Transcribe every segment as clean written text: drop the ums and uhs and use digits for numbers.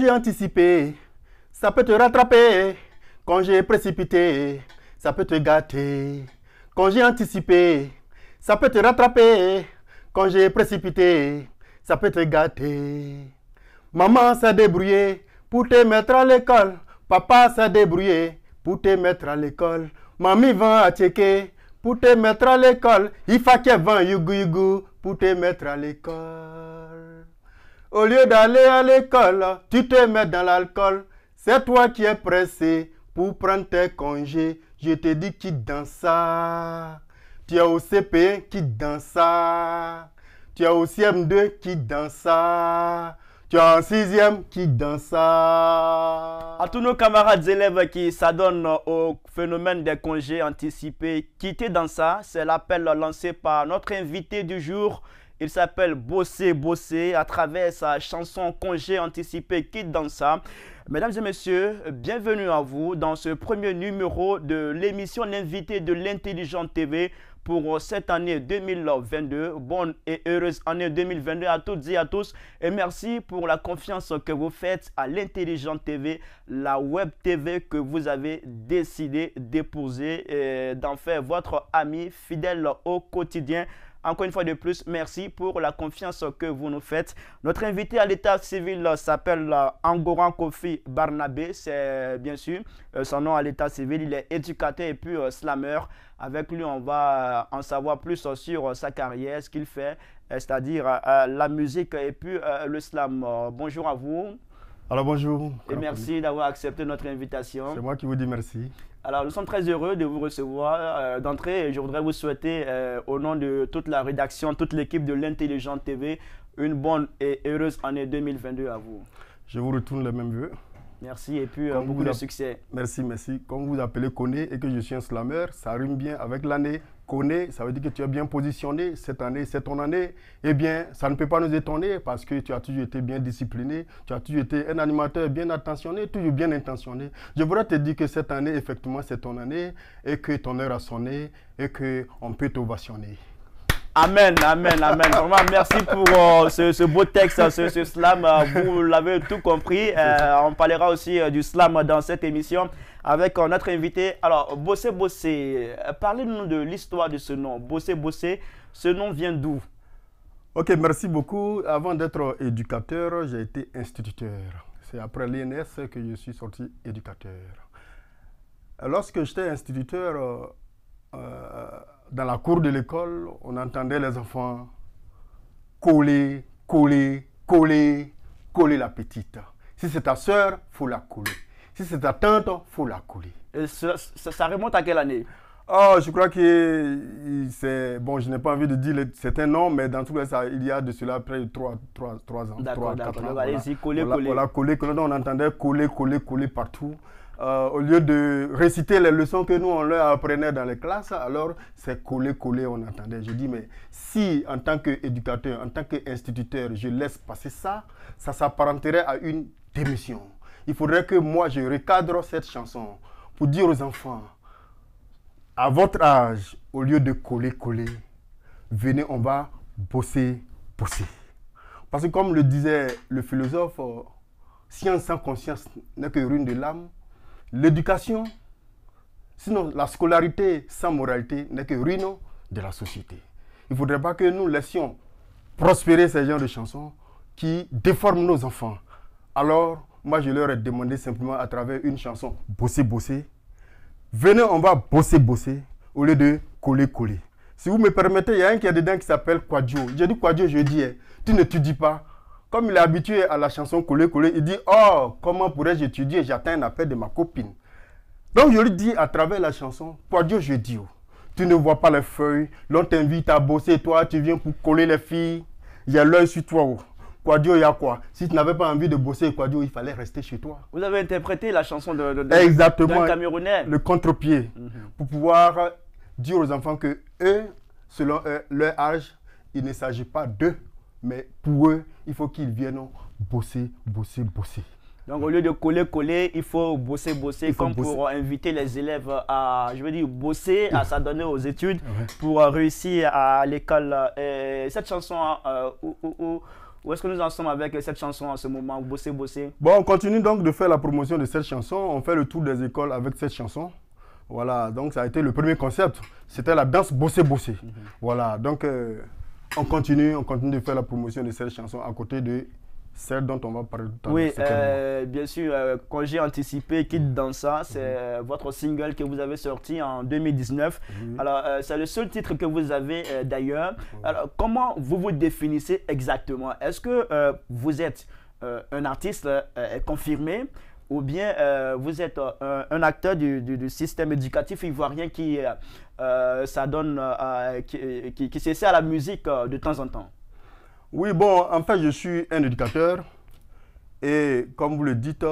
Congé anticipé, ça peut te rattraper. Congé précipité, ça peut te gâter. Congé anticipé, ça peut te rattraper. Congé précipité, ça peut te gâter. Maman s'est débrouillée pour te mettre à l'école. Papa s'est débrouillé pour te mettre à l'école. Mamie va à checker pour te mettre à l'école. Il faut qu'elle va yugu yugu pour te mettre à l'école. Au lieu d'aller à l'école, tu te mets dans l'alcool. C'est toi qui es pressé pour prendre tes congés. Je te dis quitte dans ça. Tu es au CP1, quitte dans ça. Tu es au CM2, quitte dans ça. Tu es en 6e, quitte dans ça. À tous nos camarades élèves qui s'adonnent au phénomène des congés anticipés, quittez dans ça. C'est l'appel lancé par notre invité du jour. Il s'appelle Bossé Bossé à travers sa chanson Congé anticipé, quitte dans ça. Mesdames et messieurs, bienvenue à vous dans ce premier numéro de l'émission L'invité de l'Intelligente TV pour cette année 2022. Bonne et heureuse année 2022 à toutes et à tous. Et merci pour la confiance que vous faites à l'Intelligente TV, la web TV que vous avez décidé d'épouser et d'en faire votre ami fidèle au quotidien. Encore une fois de plus, merci pour la confiance que vous nous faites. Notre invité à l'état civil s'appelle Angoran Kofi Barnabé. C'est bien sûr son nom à l'état civil. Il est éducateur et puis slammer. Avec lui, on va en savoir plus sur sa carrière, ce qu'il fait, c'est-à-dire la musique et puis le slam. Bonjour à vous. Alors bonjour. Et merci d'avoir accepté notre invitation. C'est moi qui vous dis merci. Alors, nous sommes très heureux de vous recevoir d'entrée. Je voudrais vous souhaiter, au nom de toute la rédaction, toute l'équipe de l'Intelligente TV, une bonne et heureuse année 2022 à vous. Je vous retourne les mêmes vœux. Merci et puis beaucoup de succès. Merci, merci. Comme vous appelez Koné et que je suis un slammer, ça rime bien avec l'année. Koné, ça veut dire que tu es bien positionné. Cette année, c'est ton année. Eh bien, ça ne peut pas nous étonner parce que tu as toujours été bien discipliné. Tu as toujours été un animateur bien attentionné, toujours bien intentionné. Je voudrais te dire que cette année, effectivement, c'est ton année et que ton heure a sonné et qu'on peut t'ovationner. Amen, amen, amen. Vraiment, merci pour ce beau texte, ce slam. Vous l'avez tout compris. On parlera aussi du slam dans cette émission avec notre invité. Alors, Bossé Bossé, parlez-nous de l'histoire de ce nom. Bossé Bossé, ce nom vient d'où? Ok, merci beaucoup. Avant d'être éducateur, j'ai été instituteur. C'est après l'INS que je suis sorti éducateur. Lorsque j'étais instituteur, dans la cour de l'école, on entendait les enfants coller, coller, coller, coller la petite. Si c'est ta soeur, il faut la coller. Si c'est ta tante, il faut la coller. Et ça remonte à quelle année? Oh, je crois que c'est... Bon, je n'ai pas envie de dire certains noms, mais dans tout cas, il y a de cela près de 3 ans. D'accord, d'accord. Allez-y, coller, coller. Voilà, coller. On entendait coller, coller, coller partout. Au lieu de réciter les leçons que nous, on leur apprenait dans les classes, alors c'est coller, coller, on entendait. Je dis, mais si en tant qu'éducateur, en tant qu'instituteur, je laisse passer ça, ça s'apparenterait à une démission. Il faudrait que moi, je recadre cette chanson pour dire aux enfants, à votre âge, au lieu de coller, coller, venez, on va bosser, bosser. Parce que comme le disait le philosophe, science sans conscience n'est que ruine de l'âme. L'éducation, sinon la scolarité sans moralité n'est que ruine de la société. Il ne faudrait pas que nous laissions prospérer ces genres de chansons qui déforment nos enfants. Alors, moi je leur ai demandé simplement à travers une chanson « Bosser, bosser ». Venez, on va bosser, bosser, au lieu de coller, coller. Si vous me permettez, il y a un qui est dedans qui s'appelle Quadio. J'ai dit Quadio, je dis, tu n'étudies pas. Comme il est habitué à la chanson coller, coller, il dit, oh, comment pourrais-je étudier? J'attends un appel de ma copine. Donc je lui dis à travers la chanson, Quadio, je dis, oh, tu ne vois pas les feuilles, l'on t'invite à bosser, toi, tu viens pour coller les filles. Il y a l'œil sur toi. Oh. Quadio, il y a quoi? Si tu n'avais pas envie de bosser, Quadio, il fallait rester chez toi. Vous avez interprété la chanson d'un Camerounais. Le contre-pied. Pour pouvoir dire aux enfants que eux, selon leur âge, il ne s'agit pas d'eux, mais pour eux, il faut qu'ils viennent bosser, bosser, bosser. Donc, au lieu de coller, coller, il faut bosser, bosser, comme pour inviter les élèves à, je veux dire, bosser, à s'adonner aux études pour réussir à l'école. Cette chanson, Où est-ce que nous en sommes avec cette chanson en ce moment, Bossé Bossé? Bon, on continue donc de faire la promotion de cette chanson. On fait le tour des écoles avec cette chanson. Voilà, donc ça a été le premier concept. C'était la danse Bossé Bossé. Voilà, donc on continue de faire la promotion de cette chanson à côté de celle dont on va parler tout à l'heure. Oui, bien sûr, Congé anticipé, Quitte Dansa, c'est votre single que vous avez sorti en 2019. Alors, c'est le seul titre que vous avez d'ailleurs. Alors, comment vous vous définissez exactement? Est-ce que vous êtes un artiste confirmé ou bien vous êtes un acteur du système éducatif ivoirien qui s'adonne, qui s'essaie à la musique de temps en temps? Oui, bon, en fait, je suis un éducateur et comme vous le dites,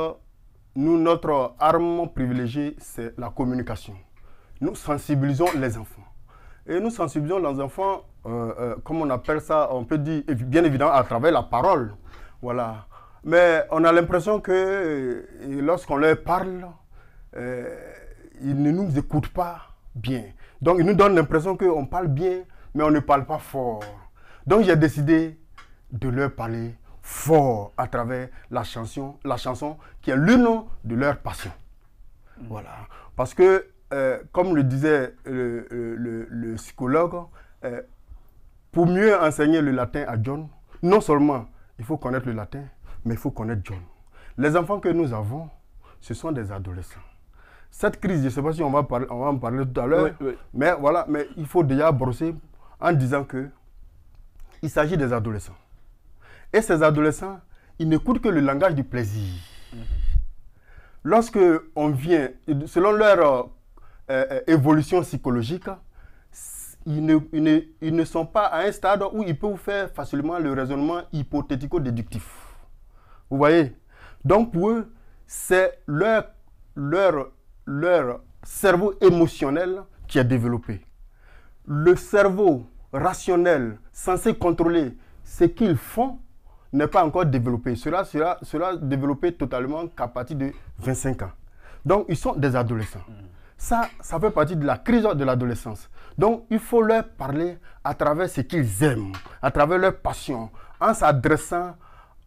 nous, notre arme privilégiée, c'est la communication. Nous sensibilisons les enfants. Et nous sensibilisons les enfants, comme on appelle ça, on peut dire, bien évidemment, à travers la parole. Voilà. Mais on a l'impression que lorsqu'on leur parle, ils ne nous écoutent pas bien. Donc, ils nous donnent l'impression qu'on parle bien, mais on ne parle pas fort. Donc, j'ai décidé de leur parler fort à travers la chanson qui est l'une de leurs passions. Voilà. Parce que, comme le disait le psychologue, pour mieux enseigner le latin à John, non seulement il faut connaître le latin, mais il faut connaître John. Les enfants que nous avons, ce sont des adolescents. Cette crise, je ne sais pas si on va en parler tout à l'heure, oui. Mais voilà, mais il faut déjà brosser en disant que il s'agit des adolescents. Et ces adolescents, ils n'écoutent que le langage du plaisir. Lorsque on vient, selon leur évolution psychologique, ils ne sont pas à un stade où ils peuvent faire facilement le raisonnement hypothético-déductif. Vous voyez? Donc pour eux, c'est leur cerveau émotionnel qui est développé. Le cerveau rationnel, censé contrôler ce qu'ils font, n'est pas encore développé. Cela sera développé totalement qu'à partir de 25 ans. Donc, ils sont des adolescents. Ça fait partie de la crise de l'adolescence. Donc, il faut leur parler à travers ce qu'ils aiment, à travers leur passion, en s'adressant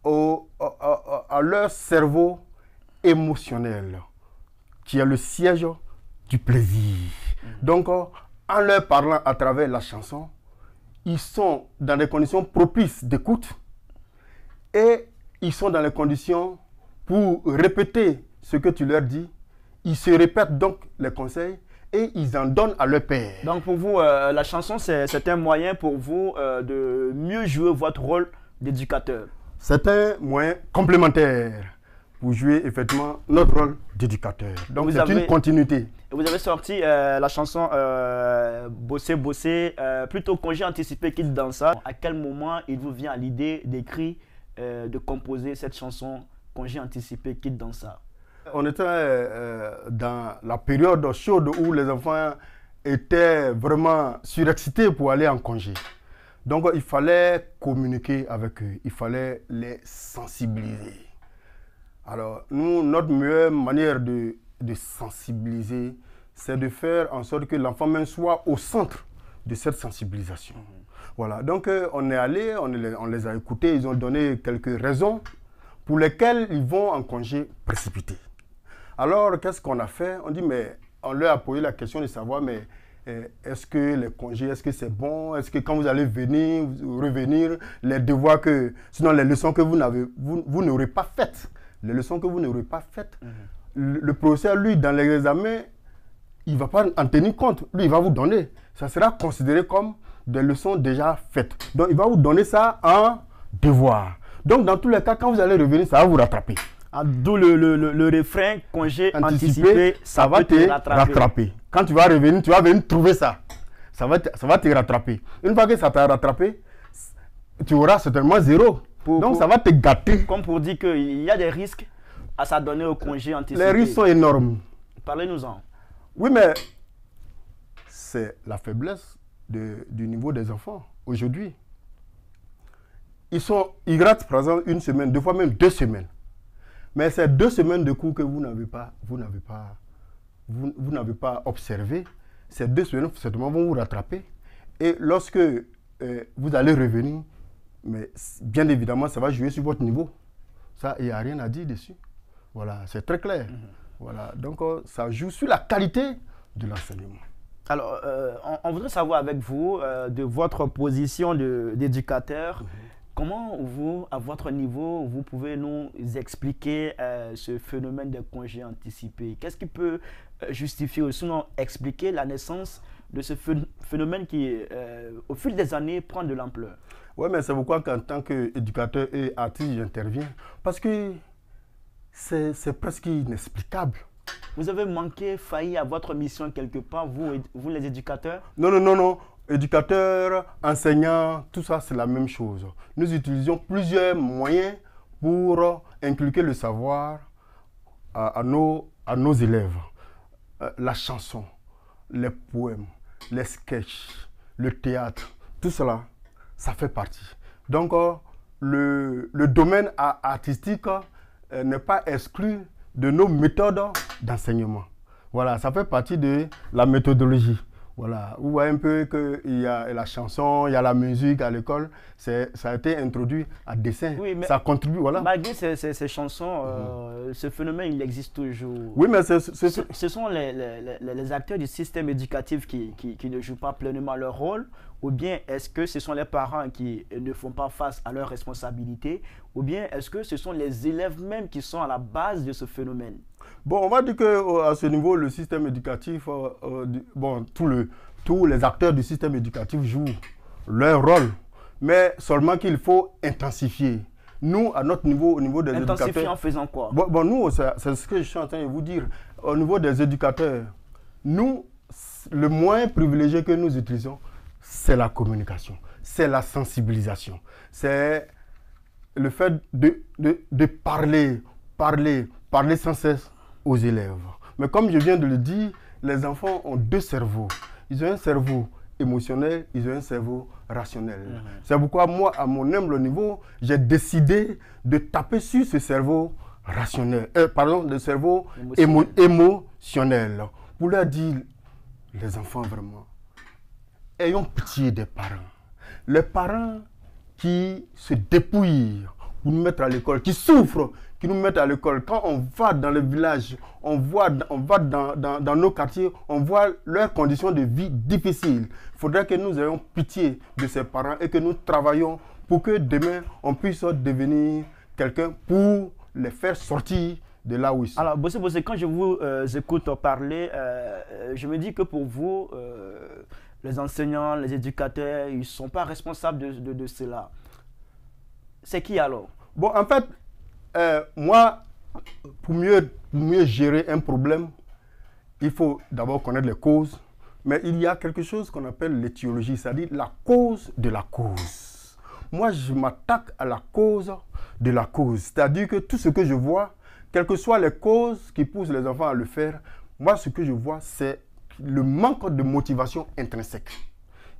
à leur cerveau émotionnel, qui est le siège du plaisir. Donc, en leur parlant à travers la chanson, ils sont dans des conditions propices d'écoute et ils sont dans les conditions pour répéter ce que tu leur dis. Ils se répètent donc les conseils et ils en donnent à leur père. Donc pour vous, la chanson, c'est un moyen pour vous de mieux jouer votre rôle d'éducateur. C'est un moyen complémentaire pour jouer effectivement notre rôle d'éducateur. Donc c'est une continuité. Vous avez sorti la chanson Bossé Bossé, plutôt Congé anticipé Quitte Dansa. À quel moment il vous vient à l'idée d'écrire, de composer cette chanson Congé anticipé Quitte Dansa? On était dans la période chaude où les enfants étaient vraiment surexcités pour aller en congé. Donc il fallait communiquer avec eux, il fallait les sensibiliser. Alors nous, notre meilleure manière de sensibiliser, c'est de faire en sorte que l'enfant même soit au centre de cette sensibilisation. Voilà, donc on est allé, on les a écoutés, ils ont donné quelques raisons pour lesquelles ils vont en congé précipité. Alors, qu'est-ce qu'on a fait? On dit, mais on leur a posé la question de savoir, mais est-ce que les congés, est-ce que c'est bon? Est-ce que quand vous allez venir, revenir, les devoirs sinon les leçons que vous n'aurez pas faites, les leçons que vous n'aurez pas faites, le professeur, lui, dans les examens, il ne va pas en tenir compte. Lui, il va vous donner. Ça sera considéré comme des leçons déjà faites. Donc, il va vous donner ça en devoir. Donc, dans tous les cas, quand vous allez revenir, ça va vous rattraper. D'où le refrain Congé anticipé, ça va te rattraper. Quand tu vas revenir, tu vas venir trouver ça. Ça va te rattraper. Une fois que ça t'a rattrapé, tu auras certainement zéro. Donc, ça va te gâter. Comme pour dire qu'il y a des risques à s'adonner au congé anticipé. Les risques sont énormes. Parlez-nous-en. Oui, mais c'est la faiblesse du niveau des enfants aujourd'hui. Ils ratent par exemple une semaine, deux fois même 2 semaines. Mais ces 2 semaines de cours que vous n'avez pas observé, ces 2 semaines certainement vont vous rattraper. Et lorsque vous allez revenir, Mais bien évidemment, ça va jouer sur votre niveau. Ça, il n'y a rien à dire dessus. Voilà, c'est très clair. Voilà, donc ça joue sur la qualité de l'enseignement. Alors, on voudrait savoir avec vous, de votre position d'éducateur, comment vous, à votre niveau, vous pouvez nous expliquer ce phénomène de congés anticipés? Qu'est-ce qui peut justifier ou sinon expliquer la naissance de ce phénomène qui, au fil des années, prend de l'ampleur? Oui, mais c'est pourquoi qu'en tant qu'éducateur et artiste, j'interviens. Parce que c'est presque inexplicable. Vous avez failli à votre mission quelque part, vous les éducateurs? Non, non, non, non. Éducateurs, enseignants, tout ça, c'est la même chose. Nous utilisons plusieurs moyens pour inculquer le savoir à nos élèves. La chanson, les poèmes, les sketchs, le théâtre, tout cela, ça fait partie. Donc, le domaine artistique n'est pas exclu de nos méthodes d'enseignement. Voilà, ça fait partie de la méthodologie. Voilà, vous voyez un peu qu'il y a la chanson, il y a la musique à l'école, ça a été introduit à dessin, oui, mais ça contribue, voilà. Malgré ces chansons, ce phénomène, il existe toujours. Oui, mais ce sont les acteurs du système éducatif qui ne jouent pas pleinement leur rôle, ou bien est-ce que ce sont les parents qui ne font pas face à leurs responsabilités, ou bien est-ce que ce sont les élèves même qui sont à la base de ce phénomène? Bon, on va dire qu'à ce niveau, le système éducatif, bon, tous les acteurs du système éducatif jouent leur rôle, mais seulement qu'il faut intensifier. Nous, à notre niveau, au niveau des éducateurs... Intensifier en faisant quoi? Bon, nous, c'est ce que je suis en train de vous dire. Au niveau des éducateurs, nous, le moyen privilégié que nous utilisons, c'est la communication, c'est la sensibilisation, c'est le fait de parler sans cesse aux élèves. Mais comme je viens de le dire, les enfants ont deux cerveaux. Ils ont un cerveau émotionnel, ils ont un cerveau rationnel. C'est pourquoi moi, à mon humble niveau, j'ai décidé de taper sur ce cerveau rationnel, le cerveau émotionnel, pour leur dire, les enfants vraiment, ayons pitié des parents. Les parents qui se dépouillent pour nous mettre à l'école, qui souffrent, qui nous mettent à l'école. Quand on va dans les villages, on va dans nos quartiers, on voit leurs conditions de vie difficiles. Il faudrait que nous ayons pitié de ces parents et que nous travaillions pour que demain, on puisse devenir quelqu'un pour les faire sortir de là où ils sont. Alors, Bossé, quand je vous écoute parler, je me dis que pour vous, les enseignants, les éducateurs, ils ne sont pas responsables de cela. C'est qui alors? Bon, en fait, moi, pour mieux gérer un problème, il faut d'abord connaître les causes. Mais il y a quelque chose qu'on appelle l'étiologie, c'est-à-dire la cause de la cause. Moi, je m'attaque à la cause de la cause. C'est-à-dire que tout ce que je vois, quelles que soient les causes qui poussent les enfants à le faire, moi, ce que je vois, c'est le manque de motivation intrinsèque.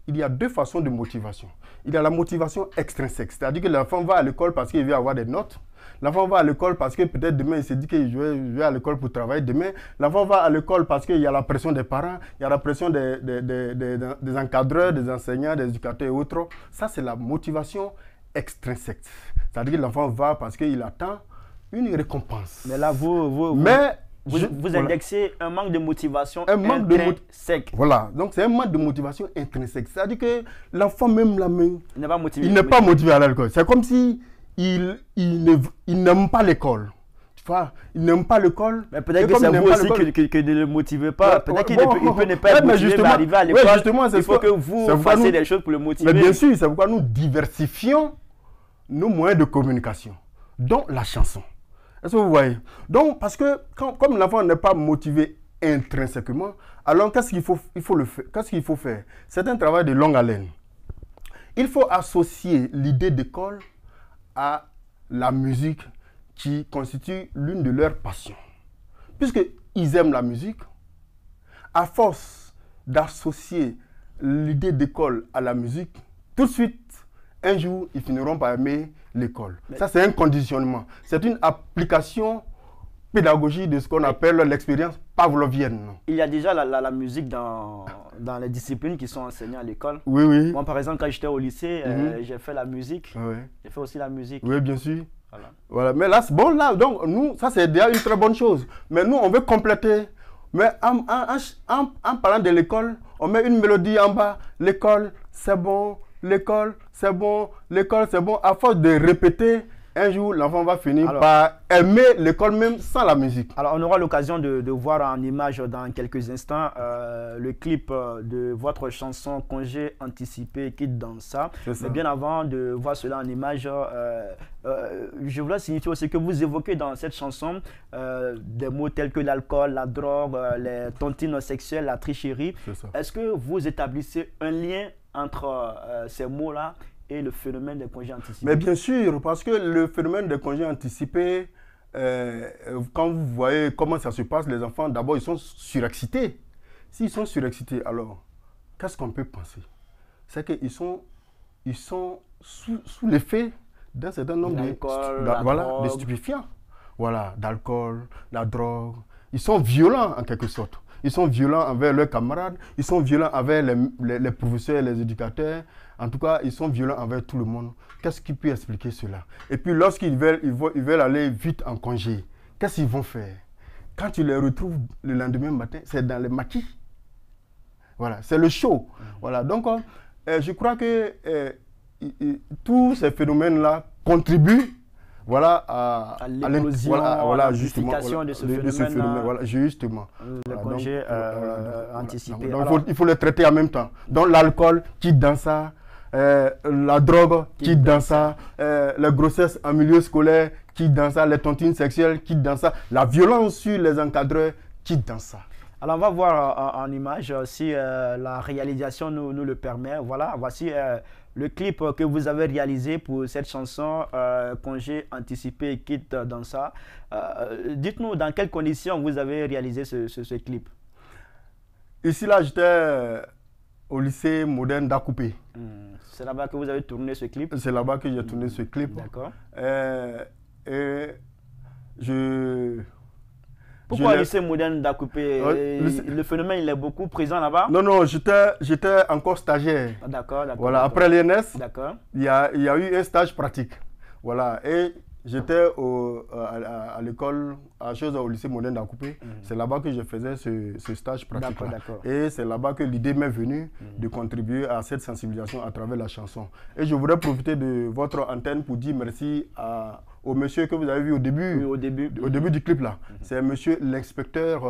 Il y a deux façons de motivation. Il y a la motivation extrinsèque, c'est-à-dire que l'enfant va à l'école parce qu'il veut avoir des notes. L'enfant va à l'école parce que peut-être demain, il se dit qu'il veut à l'école pour travailler demain. L'enfant va à l'école parce qu'il y a la pression des parents, il y a la pression des encadreurs, des enseignants, des éducateurs et autres. Ça, c'est la motivation extrinsèque. C'est-à-dire que l'enfant va parce qu'il attend une récompense. Mais là, vous indexez un manque de motivation intrinsèque. Voilà, donc c'est un manque de motivation intrinsèque. C'est-à-dire que l'enfant même il n'est pas motivé à l'école. C'est comme si il n'aime pas l'école. Tu vois, il n'aime pas l'école. Mais peut-être que c'est vous aussi que ne le motivez pas. Peut-être qu'il peut ne pas être motivé, mais arriver à l'école, il faut que vous fassiez des choses pour le motiver. Mais bien sûr, c'est pourquoi nous diversifions nos moyens de communication, dont la chanson. Est-ce que vous voyez? Donc, parce que comme l'enfant n'est pas motivé intrinsèquement, alors qu'est-ce qu'il faut faire? C'est un travail de longue haleine. Il faut associer l'idée d'école à la musique qui constitue l'une de leurs passions. Puisqu'ils aiment la musique, à force d'associer l'idée d'école à la musique, tout de suite, un jour, ils finiront par aimer l'école. Ça, c'est un conditionnement. C'est une application pédagogie de ce qu'on appelle l'expérience pavlovienne. Il y a déjà la musique dans les disciplines qui sont enseignées à l'école. Oui, oui. Moi, par exemple, quand j'étais au lycée, j'ai fait la musique. Oui. J'ai fait aussi la musique. Oui, bien sûr. Voilà. Voilà. Mais là, bon, là, donc, nous, ça, c'est déjà une très bonne chose. Mais nous, on veut compléter. Mais en parlant de l'école, on met une mélodie en bas. L'école, c'est bon. L'école, c'est bon. L'école, c'est bon. À force de répéter, un jour, l'enfant va finir par aimer l'école même sans la musique. Alors, on aura l'occasion de voir en image dans quelques instants le clip de votre chanson Congé anticipé Quitte Dansa. Mais bien avant de voir cela en image, je voulais signifier aussi que vous évoquez dans cette chanson des mots tels que l'alcool, la drogue, les tontines sexuelles, la tricherie. Est-ce que vous établissez un lien entre ces mots-là et le phénomène des congés anticipés? Mais bien sûr, parce que le phénomène des congés anticipés, quand vous voyez comment ça se passe, les enfants, d'abord, ils sont surexcités. S'ils sont surexcités, alors, qu'est-ce qu'on peut penser? C'est qu'ils sont sous l'effet d'un certain nombre de stupéfiants. Voilà, d'alcool, la drogue. Ils sont violents, en quelque sorte. Ils sont violents envers leurs camarades, ils sont violents envers les professeurs, les éducateurs. En tout cas, ils sont violents envers tout le monde. Qu'est-ce qui peut expliquer cela? Et puis, lorsqu'ils veulent aller vite en congé, qu'est-ce qu'ils vont faire? Quand tu les retrouves le lendemain matin, c'est dans les maquis. Voilà, c'est le show. Voilà, donc, je crois que tous ces phénomènes-là contribuent à l'éclosion, à l'amplification de ce phénomène. Voilà, justement. Le congé anticipé. Donc, il faut les traiter en même temps. Donc, l'alcool, quitte dans ça. La drogue, quitte dans ça. La grossesse en milieu scolaire, quitte dans ça. Les tontines sexuelles, quitte dans ça. La violence sur les encadreurs, quitte dans ça. Alors, on va voir en image si la réalisation nous le permet. Voilà, voici le clip que vous avez réalisé pour cette chanson Congé anticipé quitte dans ça. Dites-nous dans quelles conditions vous avez réalisé ce clip. Ici, là, j'étais au lycée moderne d'Akoupé. C'est là-bas que vous avez tourné ce clip? C'est là-bas que j'ai tourné ce clip. D'accord. Pourquoi le lycée moderne d'Akoupé? Le phénomène, il est beaucoup présent là-bas? Non, non, j'étais encore stagiaire. D'accord, d'accord. Voilà, après l'ENS, il y a eu un stage pratique. Voilà, et j'étais à l'école, au lycée moderne d'Akoupé. C'est là-bas que je faisais ce stage pratique. Et c'est là-bas que l'idée m'est venue de contribuer à cette sensibilisation à travers la chanson. Et je voudrais profiter de votre antenne pour dire merci au monsieur que vous avez vu au début, oui, au début du clip là. C'est monsieur l'inspecteur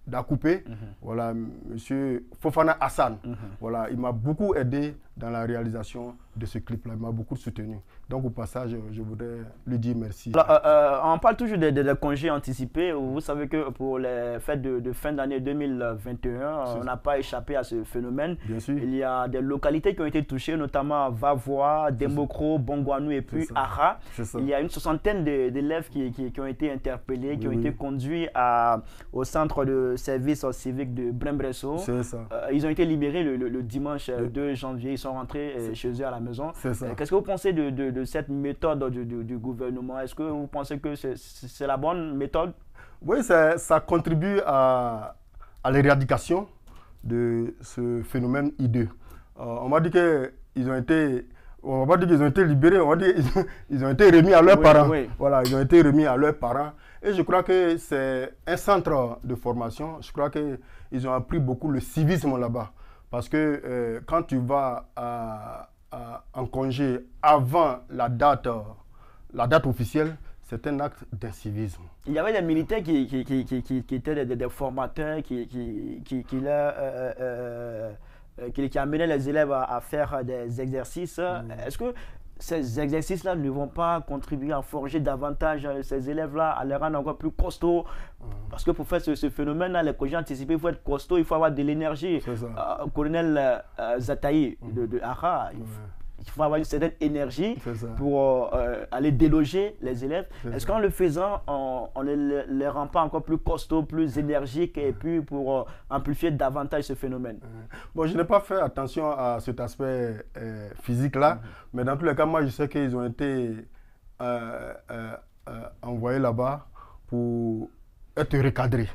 d'Akoupé, voilà, monsieur Fofana Hassan. Voilà, il m'a beaucoup aidé dans la réalisation de ce clip là, il m'a beaucoup soutenu. Donc au passage, je voudrais lui dire merci. Alors, on parle toujours des congés anticipés. Vous savez que pour les fêtes de fin d'année 2021, on n'a pas échappé à ce phénomène. Bien sûr. Il y a des localités qui ont été touchées, notamment Vavois, Dembokro, Bongouanou et puis Ara. Il y a une soixantaine d'élèves qui ont été interpellés, qui ont été conduits au centre de service civique de Brembresso. Ils ont été libérés le dimanche 2 janvier. Ils sont rentrés chez eux à la maison. Qu'est-ce que vous pensez de cette méthode du gouvernement? Est-ce que vous pensez que c'est la bonne méthode? Oui, ça contribue à l'éradication de ce phénomène hideux. On va dire qu'ils ont été... On va pas dire qu'ils ont été libérés, on va dire qu'ils ont été remis à leurs parents. Oui. Voilà, ils ont été remis à leurs parents. Et je crois que c'est un centre de formation. Je crois qu'ils ont appris beaucoup le civisme là-bas. Parce que quand tu vas en congé avant la date officielle, c'est un acte d'incivisme. Il y avait des militaires qui étaient des formateurs, qui amenaient les élèves à faire des exercices. Est-ce que ces exercices-là ne vont pas contribuer à forger davantage ces élèves-là, à les rendre encore plus costauds? Parce que pour faire ce phénomène-là, les congés anticipés, il faut être costaud, il faut avoir de l'énergie. Colonel Zataï de Ara, il faut avoir une certaine énergie pour aller déloger les élèves. Est-ce qu'en le faisant, on ne les rend pas encore plus costauds, plus énergiques et puis pour amplifier davantage ce phénomène? Bon, je n'ai pas fait attention à cet aspect physique-là, mais dans tous les cas, moi, je sais qu'ils ont été envoyés là-bas pour être recadrés.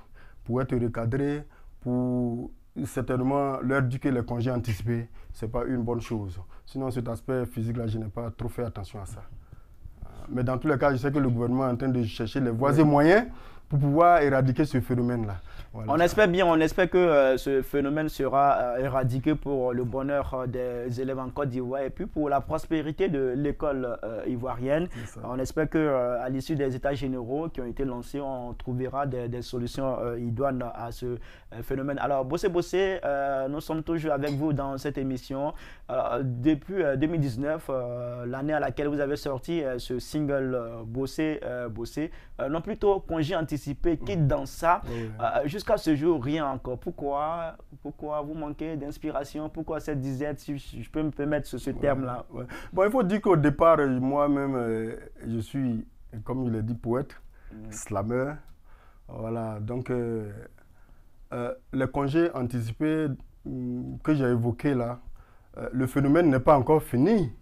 Pour certainement leur dire que les congés anticipés, ce n'est pas une bonne chose. Sinon, cet aspect physique-là, je n'ai pas trop fait attention à ça. Mais dans tous les cas, je sais que le gouvernement est en train de chercher les voies et moyens pour pouvoir éradiquer ce phénomène-là. Voilà. On espère que ce phénomène sera éradiqué pour le bonheur des élèves en Côte d'Ivoire et puis pour la prospérité de l'école ivoirienne. On espère qu'à l'issue des états généraux qui ont été lancés, on trouvera des solutions idoines à ce phénomène. Alors, Bossé Bossé, nous sommes toujours avec vous dans cette émission. Depuis 2019, l'année à laquelle vous avez sorti ce single Bossé Bossé, non plutôt congé anticipé, quitte dans ça. Jusqu'à ce jour, rien encore. Pourquoi vous manquez d'inspiration? Pourquoi cette disette, si je peux me permettre ce terme-là? Bon, il faut dire qu'au départ, moi-même, je suis, comme il est dit, poète, slammer. Voilà, donc les congés anticipés que j'ai évoqués là, le phénomène n'est pas encore fini.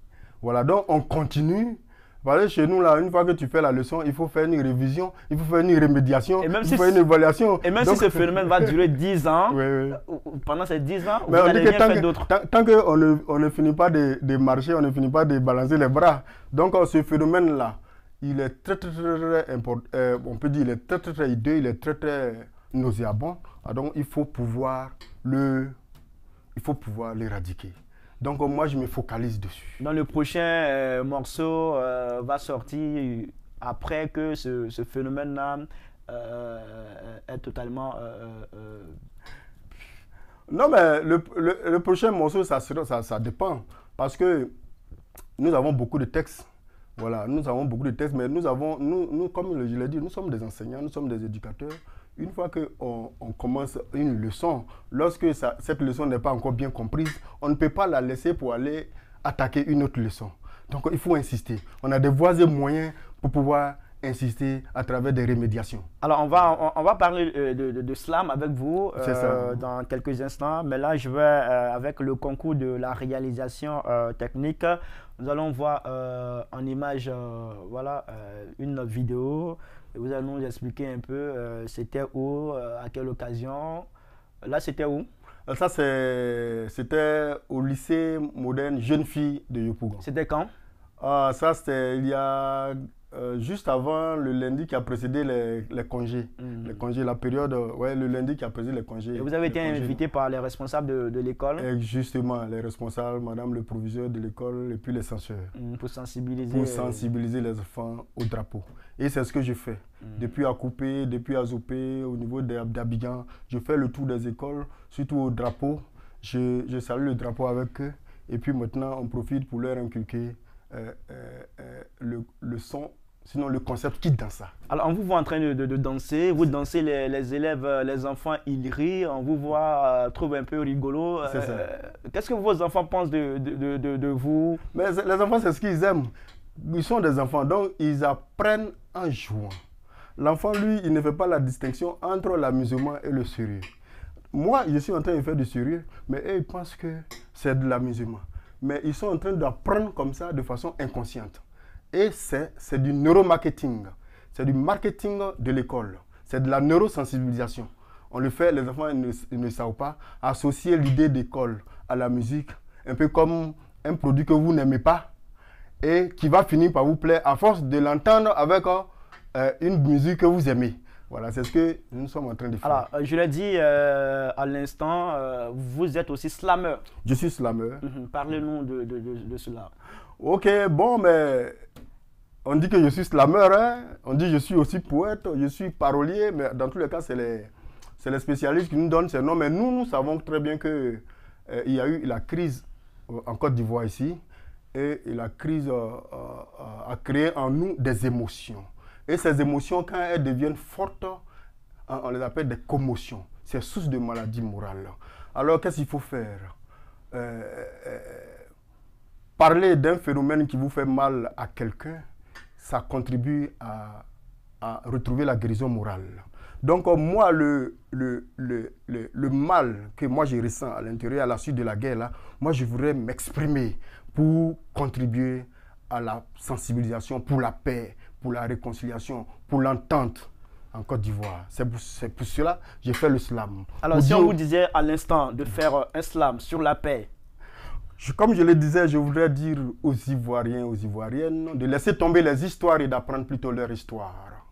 Voilà, donc on continue. Parce que chez nous, là, une fois que tu fais la leçon, il faut faire une révision, il faut faire une remédiation, il faut faire une évaluation. Et même donc, si ce phénomène va durer 10 ans, pendant ces 10 ans, mais vous n'allez rien faire d'autre. Tant qu'on ne finit pas de marcher, on ne finit pas de balancer les bras. Donc ce phénomène-là, il est très important. On peut dire il est très hideux, il est très nauséabond. Donc il faut pouvoir l'éradiquer. Donc moi, je me focalise dessus. Dans le prochain morceau va sortir après que ce phénomène-là est totalement... Non, mais le prochain morceau, ça dépend. Parce que nous avons beaucoup de textes. Voilà, nous avons beaucoup de textes, mais nous, comme je l'ai dit, nous sommes des enseignants, nous sommes des éducateurs. Une fois qu'on commence une leçon, lorsque cette leçon n'est pas encore bien comprise, on ne peut pas la laisser pour aller attaquer une autre leçon. Donc il faut insister. On a des voies et moyens pour pouvoir insister à travers des remédiations. Alors on va parler de slam avec vous dans quelques instants, mais là je vais avec le concours de la réalisation technique. Nous allons voir en image une vidéo. Vous allez nous expliquer un peu c'était où, à quelle occasion. Là, c'était où? Ça, c'était au lycée moderne Jeune Fille de Yopougon. C'était quand? Ça, c'était il y a juste avant le lundi qui a précédé les congés. Les congés, la période, le lundi qui a précédé les congés. Et vous avez été invité par les responsables de l'école? Justement, les responsables, madame le proviseur de l'école et puis les censeurs. Pour sensibiliser. Pour sensibiliser les enfants au drapeau. Et c'est ce que je fais. Depuis Akoupé, depuis Azopé, au niveau d'Abidjan, je fais le tour des écoles, surtout au drapeau. Je salue le drapeau avec eux. Et puis maintenant, on profite pour leur inculquer le son. Sinon, le concept quitte dans ça. Alors, on vous voit en train de danser. Vous dansez, les élèves, les enfants, ils rient. On vous voit, trouve un peu rigolo. C'est ça. Qu'est-ce que vos enfants pensent de vous? Mais les enfants, c'est ce qu'ils aiment. Ils sont des enfants, donc ils apprennent en jouant. L'enfant, lui, il ne fait pas la distinction entre l'amusement et le sérieux. Moi, je suis en train de faire du sérieux, mais eux, ils pensent que c'est de l'amusement. Mais ils sont en train d'apprendre comme ça de façon inconsciente. Et c'est du neuromarketing. C'est du marketing de l'école. C'est de la neurosensibilisation. On le fait, les enfants ils ne savent pas associer l'idée d'école à la musique, un peu comme un produit que vous n'aimez pas et qui va finir par vous plaire à force de l'entendre avec une musique que vous aimez. Voilà, c'est ce que nous sommes en train de faire. Alors, je l'ai dit à l'instant, vous êtes aussi slammer. Je suis slammer. Parlez-nous de cela. Ok, bon, mais on dit que je suis slammer, hein? On dit que je suis aussi poète, je suis parolier, mais dans tous les cas, c'est les spécialistes qui nous donnent ces noms. Mais nous savons très bien qu'il y a eu la crise en Côte d'Ivoire ici, et la crise a créé en nous des émotions. Et ces émotions, quand elles deviennent fortes, on les appelle des commotions. C'est source de maladie morale. Alors, qu'est-ce qu'il faut faire? Parler d'un phénomène qui vous fait mal à quelqu'un, ça contribue à retrouver la guérison morale. Donc, moi, le mal que moi je ressens à l'intérieur, à la suite de la guerre, là, moi, je voudrais m'exprimer pour contribuer à la sensibilisation, pour la paix, pour la réconciliation, pour l'entente en Côte d'Ivoire. C'est pour cela que j'ai fait le slam. Alors, si on vous disait à l'instant de faire un slam sur la paix, comme je le disais, je voudrais dire aux Ivoiriens, aux Ivoiriennes, de laisser tomber les histoires et d'apprendre plutôt leur histoire.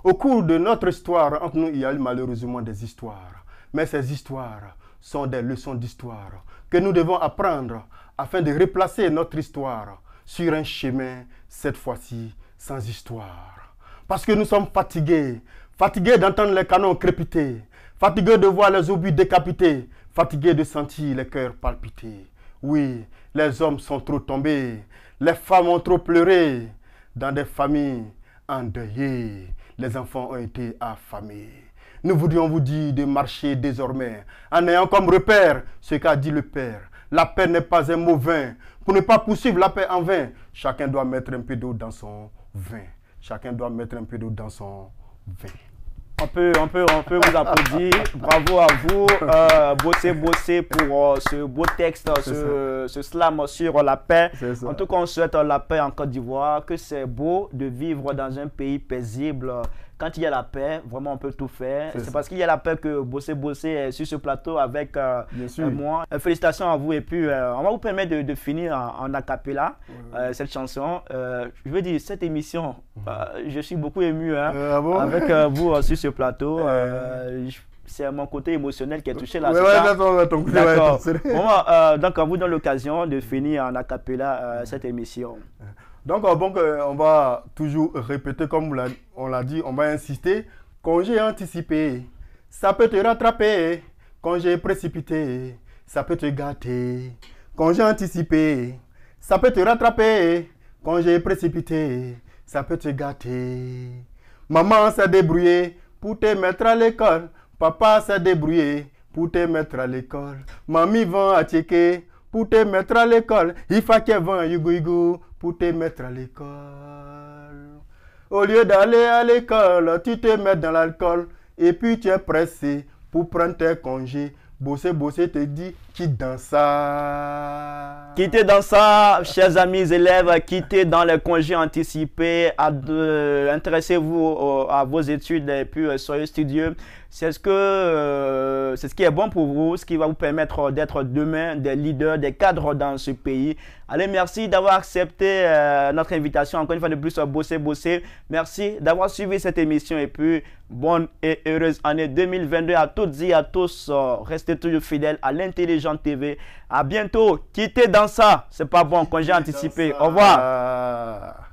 Au cours de notre histoire, entre nous, il y a eu malheureusement des histoires. Mais ces histoires sont des leçons d'histoire que nous devons apprendre afin de replacer notre histoire sur un chemin, cette fois-ci, sans histoire. Parce que nous sommes fatigués, fatigués d'entendre les canons crépiter, fatigués de voir les obus décapités, fatigués de sentir les cœurs palpiter. Oui, les hommes sont trop tombés, les femmes ont trop pleuré, dans des familles endeuillées, les enfants ont été affamés. Nous voudrions vous dire de marcher désormais, en ayant comme repère ce qu'a dit le Père. La paix n'est pas un mot vain. Pour ne pas poursuivre la paix en vain, chacun doit mettre un peu d'eau dans son vin. Chacun doit mettre un peu d'eau dans son vin. On peut vous applaudir. Bravo à vous. Bossé pour ce beau texte, ce slam sur la paix. En tout cas, on souhaite la paix en Côte d'Ivoire, que c'est beau de vivre dans un pays paisible. Quand il y a la paix, vraiment on peut tout faire. C'est parce qu'il y a la paix que Bossé est sur ce plateau avec moi. Félicitations à vous et puis on va vous permettre de finir en a cappella cette chanson. Je veux dire, cette émission, je suis beaucoup ému avec vous sur ce plateau. C'est mon côté émotionnel qui est touché là. D'accord. Donc on vous donne l'occasion de finir en a cappella cette émission. Donc, on va toujours répéter, comme on l'a dit, on va insister. Congé anticipé, ça peut te rattraper. Congé précipité, ça peut te gâter. Congé anticipé, ça peut te rattraper. Congé précipité, ça peut te gâter. Maman s'est débrouillée pour te mettre à l'école. Papa s'est débrouillé pour te mettre à l'école. Mamie va à checker pour te mettre à l'école. Il faut qu'elle va à Yugu pour te mettre à l'école. Au lieu d'aller à l'école, tu te mets dans l'alcool et puis tu es pressé pour prendre tes congés. Bossé te dit, quitte dans ça. Quittez dans ça, chers amis élèves, quittez dans les congés anticipés, intéressez-vous à vos études et puis soyez studieux. C'est ce qui est bon pour vous, ce qui va vous permettre d'être demain des leaders, des cadres dans ce pays. Allez, merci d'avoir accepté notre invitation. Encore une fois de plus, Bossé. Merci d'avoir suivi cette émission et puis bonne et heureuse année 2022 à toutes et à tous. Restez toujours fidèles à l'Intelligente TV. À bientôt. Quittez dans ça. C'est pas bon. Congé anticipé. Au revoir.